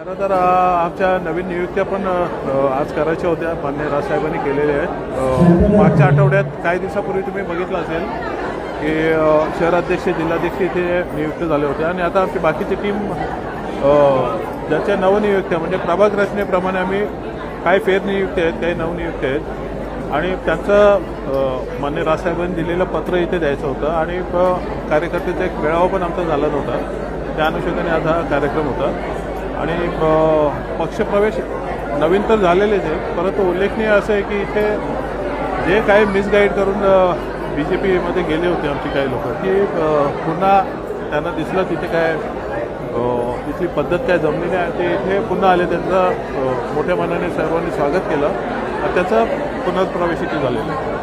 खरं तर आमच्या नवीन नियुक्त्या पण आज करायच्या होत्या. माननीय राजसाहेबांनी केलेल्या आहेत. मागच्या आठवड्यात काही दिवसापूर्वी तुम्ही बघितलं असेल की शहराध्यक्ष जिल्हाध्यक्ष इथे नियुक्त झाले होते आणि आता आमची बाकीची टीम ज्याच्या नवनियुक्त्या म्हणजे प्रभाग रचनेप्रमाणे आम्ही काही फेरनियुक्त्या आहेत, काही नवनियुक्त्या आहेत आणि त्यांचं माननीय राजसाहेबांनी दिलेलं पत्र इथे द्यायचं होतं आणि कार्यकर्त्याचा एक मेळावा पण आमचा झाला नव्हता. त्या अनुषंगाने आज हा कार्यक्रम होता आणि पक्षप्रवेश नवीन तर झालेलेच आहे, परंतु उल्लेखनीय असं आहे की इथे जे काही मिसगाईड करून BJPमध्ये गेले होते आमची काही लोक, की पुन्हा त्यांना दिसलं तिथे काय इथली पद्धत काय जमली नाही, ते इथे पुन्हा आले. त्यांचं मोठ्या मनाने सर्वांनी स्वागत केलं आणि त्याचा पुनर्प्रवेश इथे झालेला आहे.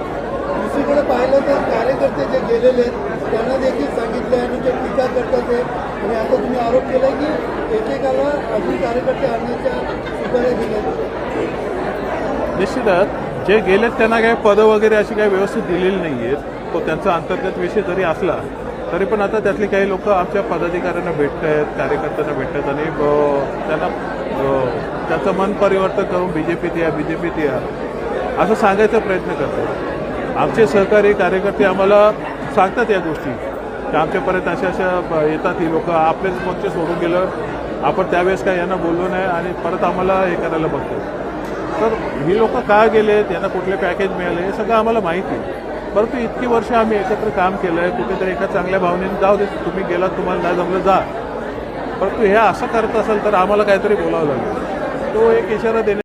दुसरीकडे पाहिलं तर कार्यकर्ते जे गेलेले आहेत त्यांना देखील सांगितलं आणि ते टीका करतात आहे आणि आता तुम्ही आरोप केला की एकेकाला अजून कार्यकर्ते आणण्याच्या सुपाऱ्या दिल्यात. निश्चितच जे गेलेत त्यांना काही पदं वगैरे अशी काही व्यवस्थित दिलेली नाही आहेत. तो त्यांचा अंतर्गत विषय जरी असला तरी पण आता त्यातली काही लोक आमच्या पदाधिकाऱ्यांना भेटत आहेत, कार्यकर्त्यांना भेटतात आणि त्यांना त्याचं मन परिवर्तन करून BJPत या असं सांगायचा प्रयत्न करतात. आमचे सहकारी कार्यकर्ते आम्हाला सांगतात या गोष्टी की आमच्यापर्यंत अशा येतात ही लोक, आपलेच पक्ष सोडून गेलं, आपण त्यावेळेस काय यांना बोललो नाही आणि परत आम्हाला हे करायला बघतात. तर ही लोक का गेलेत, यांना कुठले पॅकेज मिळाले हे सगळं आम्हाला माहिती आहे. परंतु इतकी वर्ष आम्ही एकत्र काम केलं आहे, कुठेतरी एका चांगल्या भावनेने जाऊ दे, तुम्ही गेलात, तुम्हाला नाही जमलं जा, परंतु हे असं करत असेल तर आम्हाला काहीतरी बोलावं लागेल. तो एक इशारा देणे